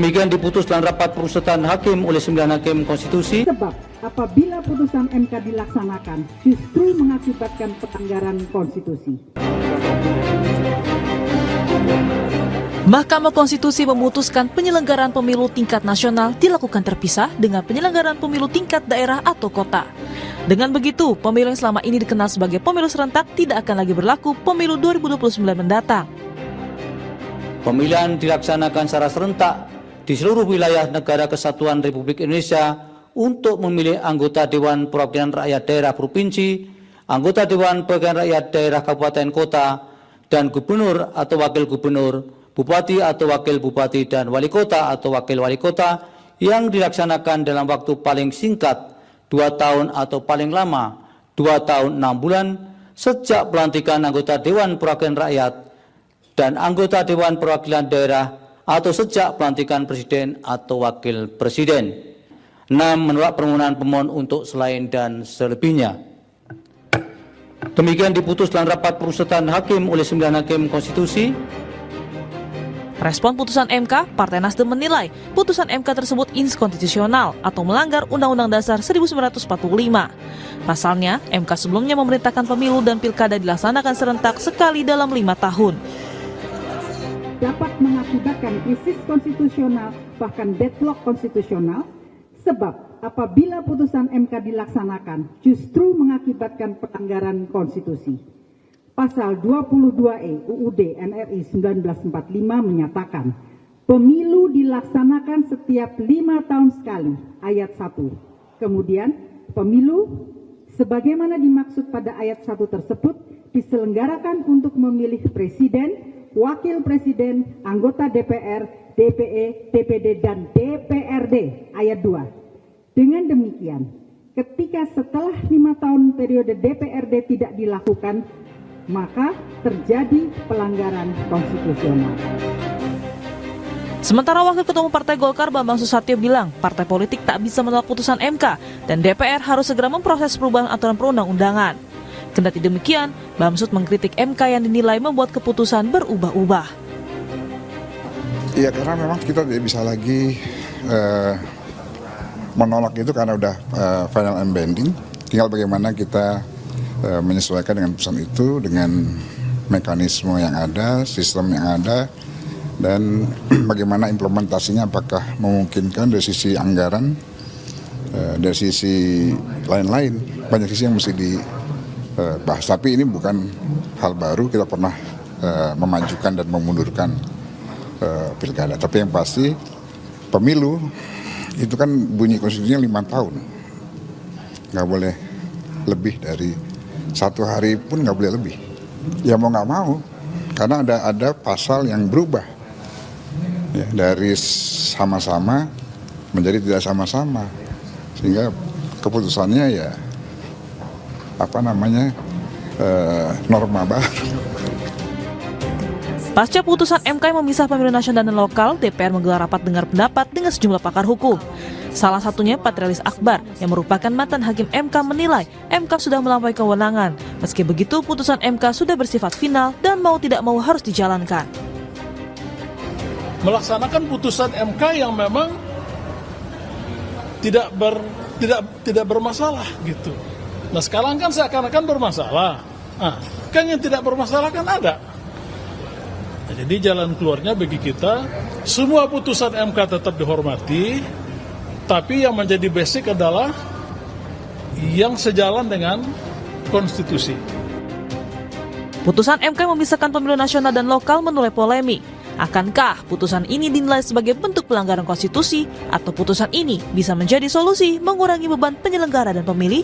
Demikian diputus dalam rapat pemusatan hakim oleh 9 hakim konstitusi. Sebab apabila putusan MK dilaksanakan justru mengakibatkan pelanggaran konstitusi. Mahkamah Konstitusi memutuskan penyelenggaraan pemilu tingkat nasional dilakukan terpisah dengan penyelenggaraan pemilu tingkat daerah atau kota. Dengan begitu, pemilu yang selama ini dikenal sebagai pemilu serentak tidak akan lagi berlaku pemilu 2029 mendatang. Pemilihan dilaksanakan secara serentak di seluruh wilayah Negara Kesatuan Republik Indonesia untuk memilih anggota Dewan Perwakilan Rakyat Daerah Provinsi, anggota Dewan Perwakilan Rakyat Daerah Kabupaten Kota, dan Gubernur atau Wakil Gubernur, Bupati atau Wakil Bupati, dan Wali Kota atau Wakil Wali Kota yang dilaksanakan dalam waktu paling singkat 2 tahun atau paling lama 2 tahun 6 bulan sejak pelantikan anggota Dewan Perwakilan Rakyat dan anggota Dewan Perwakilan Daerah atau sejak pelantikan Presiden atau Wakil Presiden. 6. Menolak permohonan pemohon untuk selain dan selebihnya. Demikian diputus dalam rapat pemusatan hakim oleh 9 hakim konstitusi. Respon putusan MK, Partai Nasdem menilai putusan MK tersebut inskonstitusional atau melanggar Undang-Undang Dasar 1945. Pasalnya, MK sebelumnya memerintahkan pemilu dan pilkada dilaksanakan serentak sekali dalam 5 tahun. Dapat mengakibatkan krisis konstitusional bahkan deadlock konstitusional sebab apabila putusan MK dilaksanakan justru mengakibatkan pelanggaran konstitusi. Pasal 22E UUD NRI 1945 menyatakan pemilu dilaksanakan setiap 5 tahun sekali, ayat 1. Kemudian pemilu sebagaimana dimaksud pada ayat 1 tersebut diselenggarakan untuk memilih presiden, wakil presiden, anggota DPR, DPE, DPD, dan DPRD, ayat 2. Dengan demikian, ketika setelah 5 tahun periode DPRD tidak dilakukan, maka terjadi pelanggaran konstitusional. Sementara Wakil Ketua Umum Partai Golkar Bambang Susatyo bilang partai politik tak bisa menolak putusan MK dan DPR harus segera memproses perubahan aturan perundang-undangan. Kendati demikian, Bamsud mengkritik MK yang dinilai membuat keputusan berubah-ubah. Iya, karena memang kita tidak bisa lagi menolak itu karena udah final and binding. Tinggal bagaimana kita menyesuaikan dengan putusan itu dengan mekanisme yang ada, sistem yang ada, dan bagaimana implementasinya apakah memungkinkan dari sisi anggaran, dari sisi lain-lain, banyak sisi yang mesti dibahas. Tapi ini bukan hal baru, kita pernah memajukan dan memundurkan pilkada. Tapi yang pasti pemilu itu kan bunyi konstitusinya 5 tahun, nggak boleh lebih dari 1 hari pun nggak boleh lebih. Ya mau nggak mau, karena ada pasal yang berubah ya, dari sama-sama menjadi tidak sama-sama, sehingga keputusannya ya norma baru. Pasca putusan MK yang memisah pemilu nasional dan lokal, DPR menggelar rapat dengar pendapat dengan sejumlah pakar hukum. Salah satunya Patrialis Akbar yang merupakan mantan hakim MK menilai MK sudah melampaui kewenangan. Meski begitu, putusan MK sudah bersifat final dan mau tidak mau harus dijalankan. Melaksanakan putusan MK yang memang tidak bermasalah gitu. Nah sekarang kan seakan-akan bermasalah. Nah, kan yang tidak bermasalah kan ada. Nah, jadi jalan keluarnya bagi kita, semua putusan MK tetap dihormati, tapi yang menjadi basic adalah yang sejalan dengan konstitusi. Putusan MK yang memisahkan pemilu nasional dan lokal menuai polemik. Akankah putusan ini dinilai sebagai bentuk pelanggaran konstitusi atau putusan ini bisa menjadi solusi mengurangi beban penyelenggara dan pemilih?